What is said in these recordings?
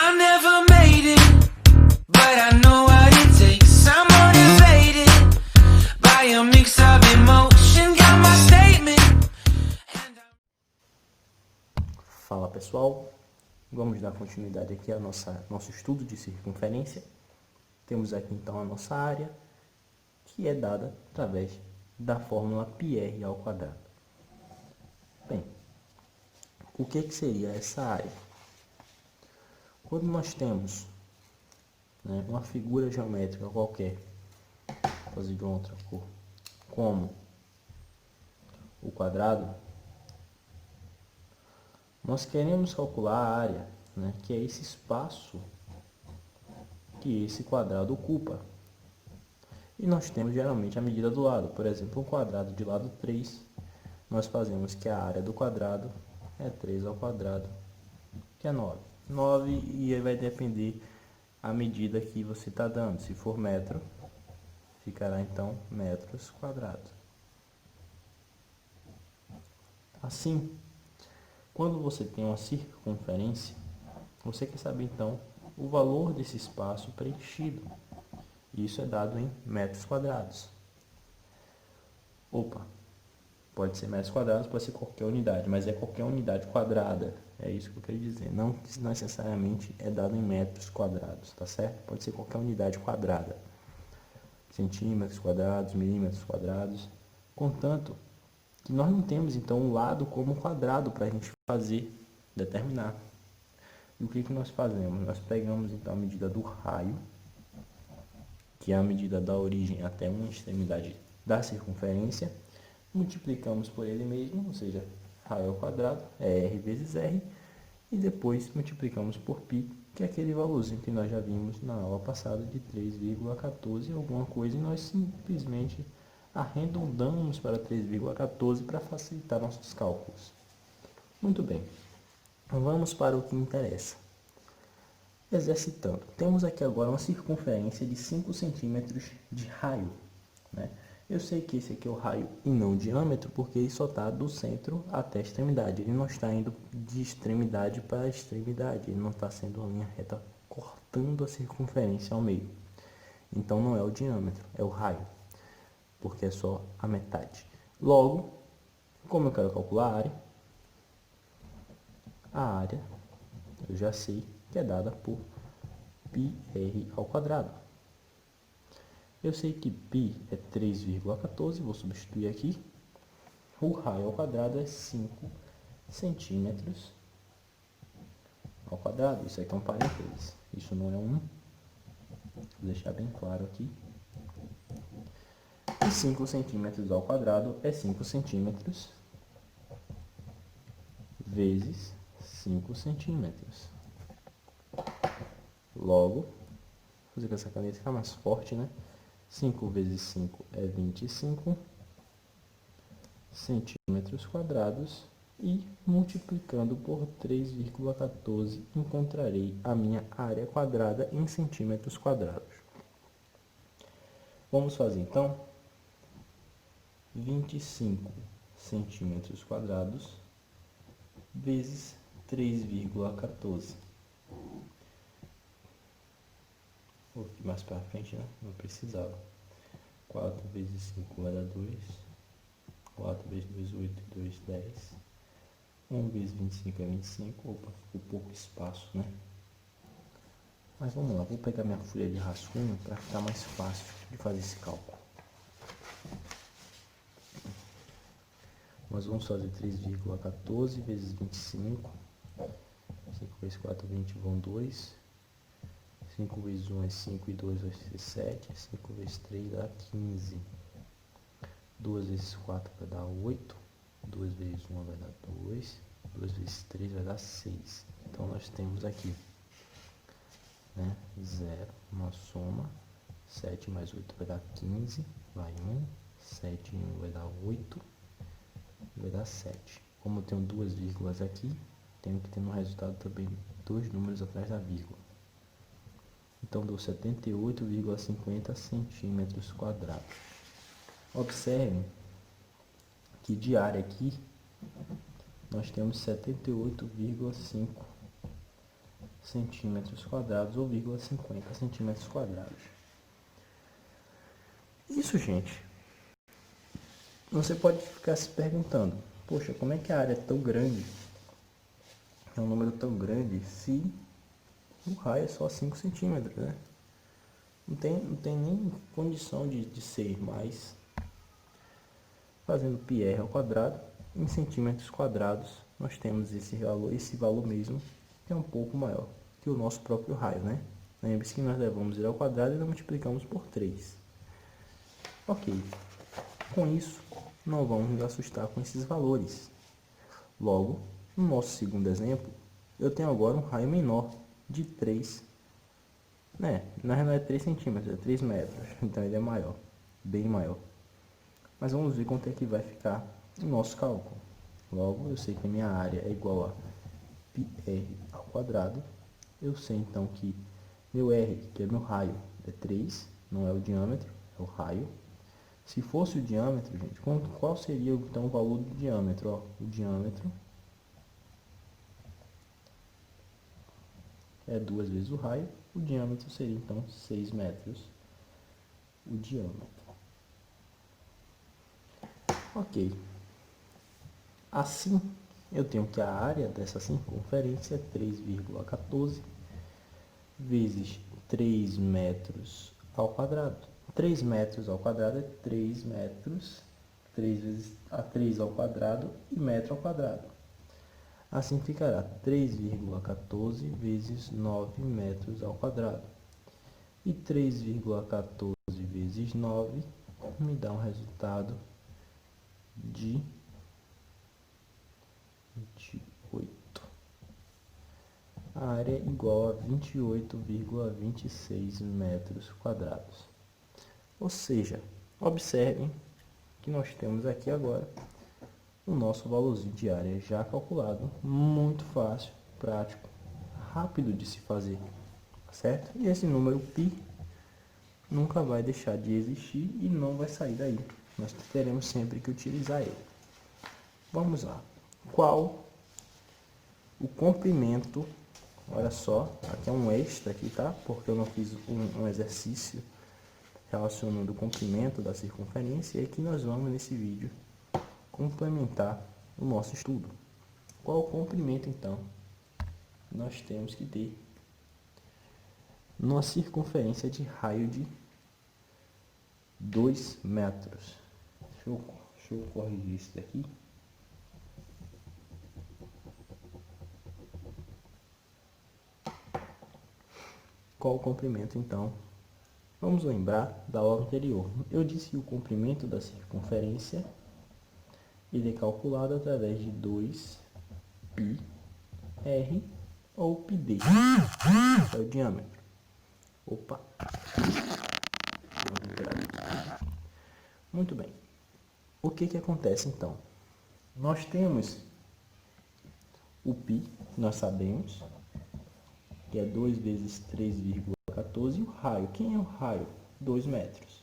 I never made it, but I know what it takes. I'm motivated by a mix of emotion. Got my statement. Fala pessoal, vamos dar continuidade aqui ao nosso estudo de circunferência. Temos aqui então a nossa área, que é dada através da fórmula πr ao quadrado. Bem, o que seria essa área? Quando nós temos uma figura geométrica qualquer, vou fazer de outra cor, como o quadrado, nós queremos calcular a área, que é esse espaço que esse quadrado ocupa. E nós temos geralmente a medida do lado. Por exemplo, um quadrado de lado 3, nós fazemos que a área do quadrado é 3 ao quadrado, que é 9. 9 e aí vai depender a medida que você está dando. Se for metro, ficará então metros quadrados. Assim, quando você tem uma circunferência, você quer saber então o valor desse espaço preenchido. Isso é dado em metros quadrados. Pode ser metros quadrados, pode ser qualquer unidade, mas é qualquer unidade quadrada. É isso que eu quero dizer. Não necessariamente é dado em metros quadrados, tá certo? Pode ser qualquer unidade quadrada. Centímetros quadrados, milímetros quadrados. Contanto que nós não temos então um lado como quadrado para a gente determinar. E o que nós fazemos? Nós pegamos então a medida do raio, que é a medida da origem até uma extremidade da circunferência, multiplicamos por ele mesmo, ou seja, raio ao quadrado é r vezes r, e depois multiplicamos por π, que é aquele valorzinho que nós já vimos na aula passada de 3,14 alguma coisa, e nós simplesmente arredondamos para 3,14 para facilitar nossos cálculos. Muito bem, vamos para o que interessa. Exercitando, temos aqui agora uma circunferência de 5 centímetros de raio, Eu sei que esse aqui é o raio e não o diâmetro, porque ele só está do centro até a extremidade. Ele não está indo de extremidade para extremidade. Ele não está sendo uma linha reta cortando a circunferência ao meio. Então não é o diâmetro, é o raio, porque é só a metade. Logo, como eu quero calcular a área eu já sei que é dada por πr ao quadrado. Eu sei que π é 3,14, vou substituir aqui. O raio ao quadrado é 5 centímetros ao quadrado. Isso aqui é um parênteses, isso não é vou deixar bem claro aqui. E 5 centímetros ao quadrado é 5 centímetros vezes 5 centímetros. Logo, vou fazer com essa caneta ficar mais forte, 5 vezes 5 é 25 centímetros quadrados e multiplicando por 3,14 encontrarei a minha área quadrada em centímetros quadrados. Vamos fazer então 25 centímetros quadrados vezes 3,14. Vou aqui mais para frente, não precisava. 4 vezes 5 vai dar 2. 4 vezes 2, 8 e 2, 10. 1 vezes 25 é 25. Ficou pouco espaço, Mas vamos lá, vou pegar minha folha de rascunho para ficar mais fácil de fazer esse cálculo. Nós vamos fazer 3,14 vezes 25. 5 vezes 4, 20, vão 2. 5 vezes 1 é 5 e 2 vai ser 7. 5 vezes 3 dá 15. 2 vezes 4 vai dar 8. 2 vezes 1 vai dar 2. 2 vezes 3 vai dar 6. Então, nós temos aqui 0, uma soma. 7 mais 8 vai dar 15. Vai 1. 7 e 1 vai dar 8. Vai dar 7. Como eu tenho duas vírgulas aqui, tenho que ter no resultado também 2 números atrás da vírgula. Então, deu 78,50 centímetros quadrados. Observem que de área aqui, nós temos 78,5 centímetros quadrados ou 0,50 centímetros quadrados. Isso, gente, você pode ficar se perguntando, poxa, como é que a área é tão grande, é um número tão grande, se o raio é só 5 centímetros, né? Não tem nem condição de ser mais. Fazendo πr ao quadrado, em centímetros quadrados, nós temos esse valor mesmo, que é um pouco maior que o nosso próprio raio, né? Lembre-se que nós levamos ele ao quadrado e multiplicamos por 3. Ok, com isso, não vamos nos assustar com esses valores. Logo, no nosso segundo exemplo, eu tenho agora um raio menor de 3, né? Na realidade é 3 centímetros, é 3 metros, então ele é maior, bem maior. Mas vamos ver quanto é que vai ficar o nosso cálculo. Logo, eu sei que a minha área é igual a πr ao quadrado. Eu sei então que meu r, que é meu raio, é 3, não é o diâmetro, é o raio. Se fosse o diâmetro, gente, qual seria então o valor do diâmetro? Ó, o diâmetro é 2 vezes o raio, o diâmetro seria então 6 metros o diâmetro. Ok. Assim, eu tenho que a área dessa circunferência é 3,14 vezes 3 metros ao quadrado. 3 metros ao quadrado é 3 metros, 3 vezes a 3 ao quadrado e metro ao quadrado. Assim ficará 3,14 vezes 9 metros ao quadrado. E 3,14 vezes 9 me dá um resultado de 28. A área é igual a 28,26 metros quadrados. Ou seja, observem que nós temos aqui agora o nosso valorzinho de área já calculado, muito fácil, prático, rápido de se fazer, certo? E esse número π nunca vai deixar de existir e não vai sair daí. Nós teremos sempre que utilizar ele. Vamos lá. Qual o comprimento? Olha só, aqui é um extra aqui, tá? Porque eu não fiz um exercício relacionando o comprimento da circunferência, e aqui nós vamos nesse vídeo complementar o nosso estudo. Qual o comprimento então nós temos que ter numa circunferência de raio de 2 metros? Deixa eu corrigir isso daqui. Qual o comprimento então? Vamos lembrar da aula anterior. Eu disse que o comprimento da circunferência ele é calculado através de 2πr ou πd, que é o diâmetro. Opa! Muito bem. O que acontece então? Nós temos o π, nós sabemos, que é 2 vezes 3,14, e o raio. Quem é o raio? 2 metros.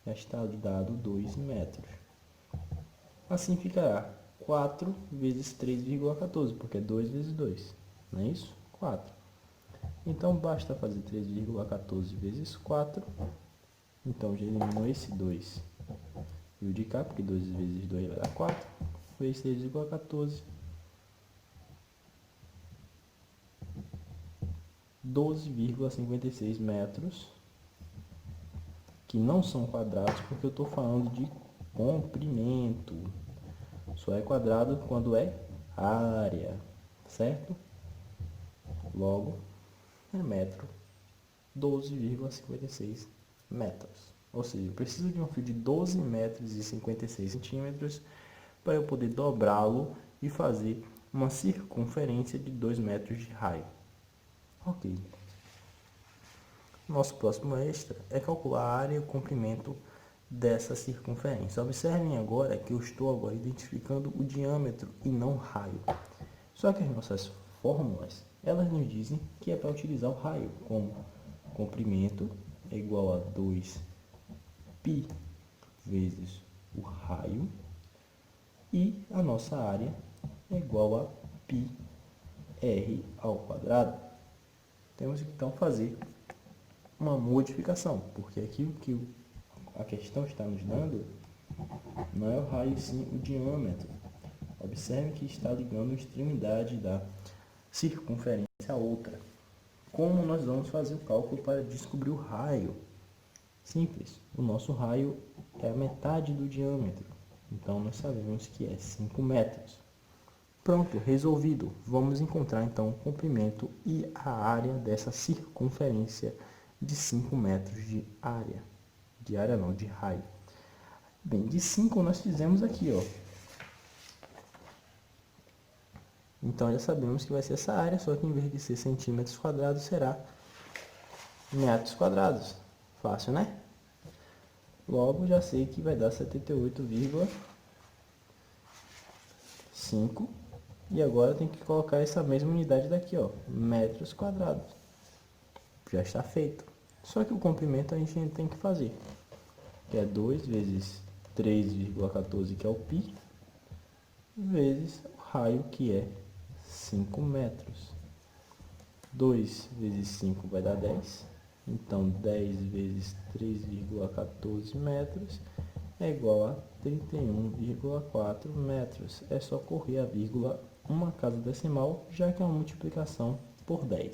Já está dado 2 metros. Assim ficará 4 vezes 3,14, porque é 2 vezes 2, não é isso? 4. Então, basta fazer 3,14 vezes 4. Então, já eliminou esse 2 e o de cá, porque 2 vezes 2 vai dar 4. Vezes 3,14. 12,56 metros, que não são quadrados, porque eu estou falando de comprimento. Só é quadrado quando é área, certo? Logo, é metro, 12,56 metros. Ou seja, eu preciso de um fio de 12 metros e 56 centímetros para eu poder dobrá-lo e fazer uma circunferência de 2 metros de raio. Ok. Nosso próximo extra é calcular a área e o comprimento dessa circunferência. Observem agora que eu estou agora identificando o diâmetro e não o raio. Só que as nossas fórmulas, elas nos dizem que é para utilizar o raio, como comprimento é igual a 2π vezes o raio, e a nossa área é igual a πr ao quadrado. temos que então fazer uma modificação, porque aqui o que a questão está nos dando não é o raio, sim o diâmetro. Observe que está ligando uma extremidade da circunferência a outra. Como nós vamos fazer o cálculo para descobrir o raio? Simples. O nosso raio é a metade do diâmetro. Então, nós sabemos que é 5 metros. Pronto, resolvido. Vamos encontrar, então, o comprimento e a área dessa circunferência de 5 metros de área. De área não, de raio. Bem, de 5 nós fizemos aqui, ó. Então, já sabemos que vai ser essa área, só que em vez de ser centímetros quadrados, será metros quadrados. Fácil, né? Logo, já sei que vai dar 78,5. E agora tem que colocar essa mesma unidade daqui, ó, metros quadrados. Já está feito. Só que o comprimento a gente ainda tem que fazer. Que é 2 vezes 3,14, que é o π, vezes o raio, que é 5 metros. 2 vezes 5 vai dar 10. Então, 10 vezes 3,14 metros é igual a 31,4 metros. É só correr a vírgula uma casa decimal, já que é uma multiplicação por 10.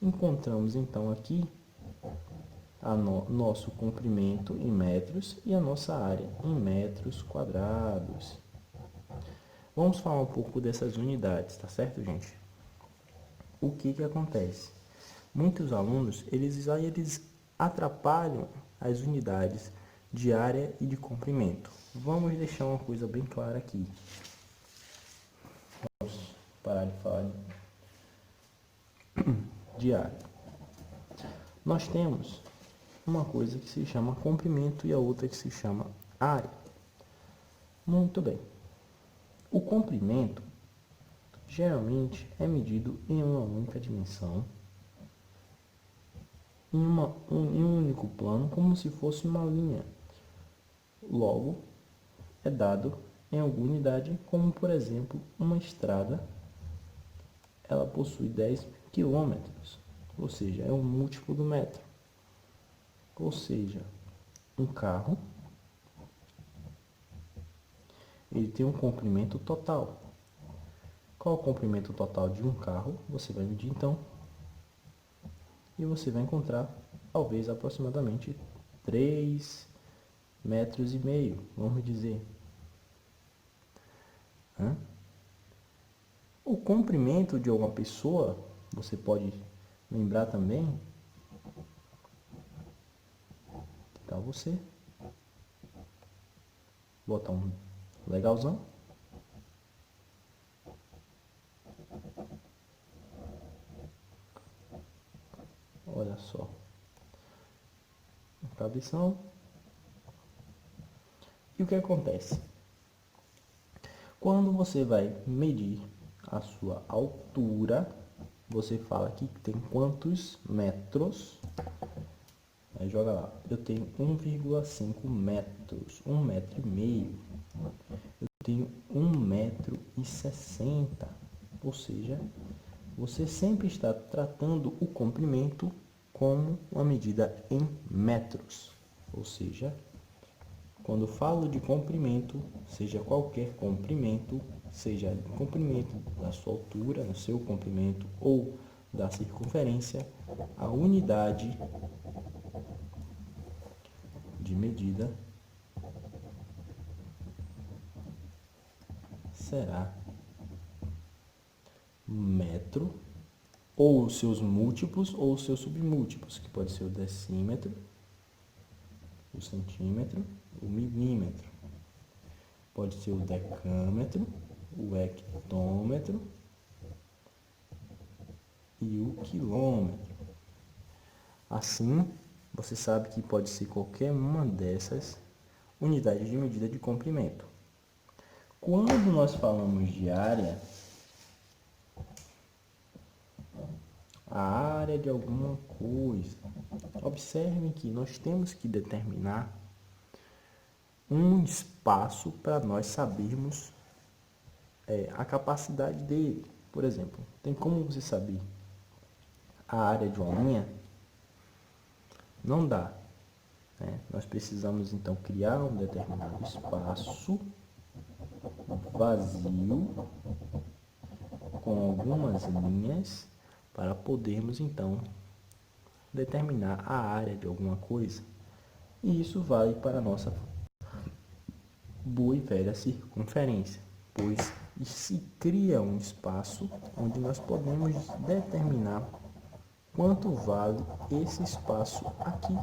Encontramos, então, aqui nosso comprimento em metros e a nossa área em metros quadrados. Vamos falar um pouco dessas unidades, tá certo, gente? O que acontece? Muitos alunos, eles atrapalham as unidades de área e de comprimento. Vamos deixar uma coisa bem clara aqui. Vamos parar de falar de área. Nós temos uma coisa que se chama comprimento e a outra que se chama área. Muito bem. O comprimento geralmente é medido em uma única dimensão, em um único plano, como se fosse uma linha. Logo, é dado em alguma unidade, como por exemplo, uma estrada, ela possui 10 quilômetros, ou seja, é um múltiplo do metro. Ou seja, um carro, ele tem um comprimento total. Qual é o comprimento total de um carro? Você vai medir então, e você vai encontrar, talvez, aproximadamente 3,5 metros, vamos dizer. O comprimento de uma pessoa, você pode lembrar também, tá, você botar um legalzão. Olha só. Cabeção. E o que acontece? Quando você vai medir a sua altura, você fala que tem quantos metros. Aí joga lá. Eu tenho 1,5 metros, 1,5 metros. Eu tenho 1,60 m. Ou seja, você sempre está tratando o comprimento como uma medida em metros. Ou seja, quando falo de comprimento, seja qualquer comprimento, seja o comprimento da sua altura, no seu comprimento ou da circunferência, a unidade de medida será metro, ou os seus múltiplos ou os seus submúltiplos, que pode ser o decímetro, o centímetro, o milímetro. Pode ser o decâmetro, o hectômetro e o quilômetro. Assim, você sabe que pode ser qualquer uma dessas unidades de medida de comprimento. Quando nós falamos de área, a área de alguma coisa, observem que nós temos que determinar um espaço para nós sabermos a capacidade dele. Por exemplo, tem como você saber a área de uma linha? Não dá, né? Nós precisamos então criar um determinado espaço vazio com algumas linhas para podermos então determinar a área de alguma coisa. E isso vale para a nossa boa e velha circunferência, pois se cria um espaço onde nós podemos determinar quanto vale esse espaço aqui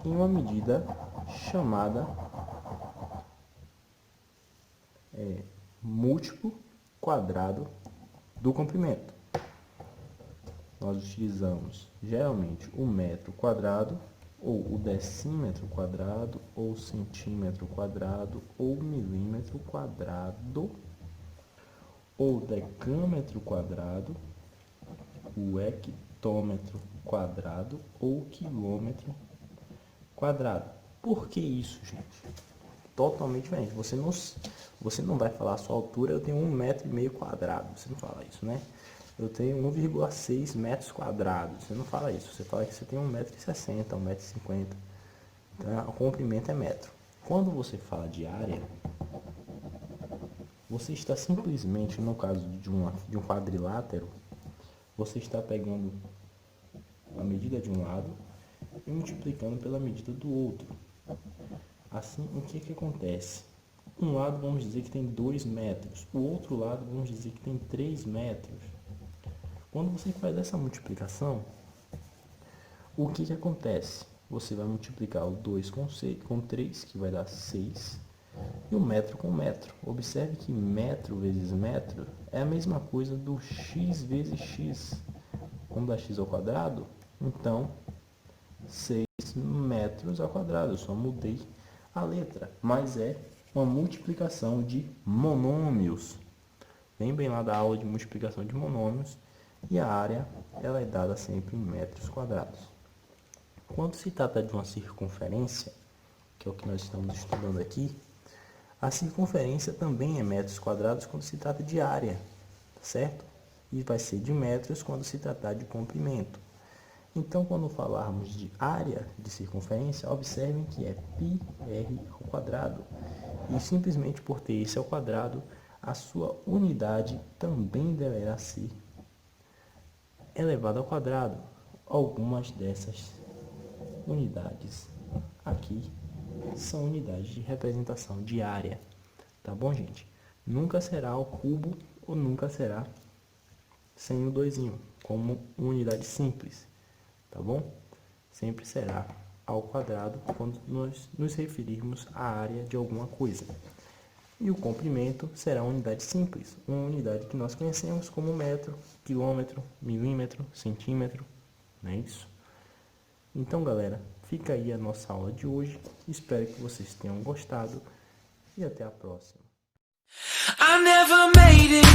em uma medida chamada múltiplo quadrado do comprimento. Nós utilizamos geralmente o metro quadrado, ou o decímetro quadrado, ou centímetro quadrado, ou milímetro quadrado, ou decâmetro quadrado, o hectômetro quadrado, ou quilômetro quadrado. Por que isso, gente? Totalmente diferente. Você não vai falar a sua altura, eu tenho 1,5 m quadrado. Você não fala isso, né? Eu tenho 1,6 metros quadrados. Você não fala isso. Você fala que você tem 1,60 m, 1,50 m. Então, o comprimento é metro. Quando você fala de área, você está simplesmente, no caso de um quadrilátero, você está pegando a medida de um lado e multiplicando pela medida do outro. Assim, o que acontece? Um lado vamos dizer que tem 2 metros, o outro lado vamos dizer que tem 3 metros. Quando você faz essa multiplicação, o que acontece? Você vai multiplicar o 2 com 3, que vai dar 6, e o metro com metro. Observe que metro vezes metro é a mesma coisa do x vezes x. Como dá x ao quadrado, então 6 metros ao quadrado. Eu só mudei a letra, mas é uma multiplicação de monômios. Lembrem lá da aula de multiplicação de monômios. E a área ela é dada sempre em metros quadrados. Quando se trata de uma circunferência, que é o que nós estamos estudando aqui, a circunferência também é metros quadrados quando se trata de área, certo? E vai ser de metros quando se tratar de comprimento. Então, quando falarmos de área de circunferência, observem que é πr ao quadrado. E simplesmente por ter isso ao quadrado, a sua unidade também deverá ser elevada ao quadrado. Algumas dessas unidades aqui são unidades de representação de área, tá bom, gente? Nunca será ao cubo ou nunca será sem o doisinho, como unidade simples, tá bom? Sempre será ao quadrado quando nós nos referirmos à área de alguma coisa. E o comprimento será uma unidade simples, uma unidade que nós conhecemos como metro, quilômetro, milímetro, centímetro, não é isso? Então, galera, fica aí a nossa aula de hoje. Espero que vocês tenham gostado e até a próxima. I never made it,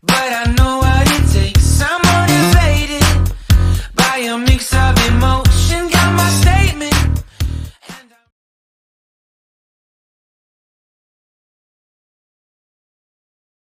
but I know what it takes. Someone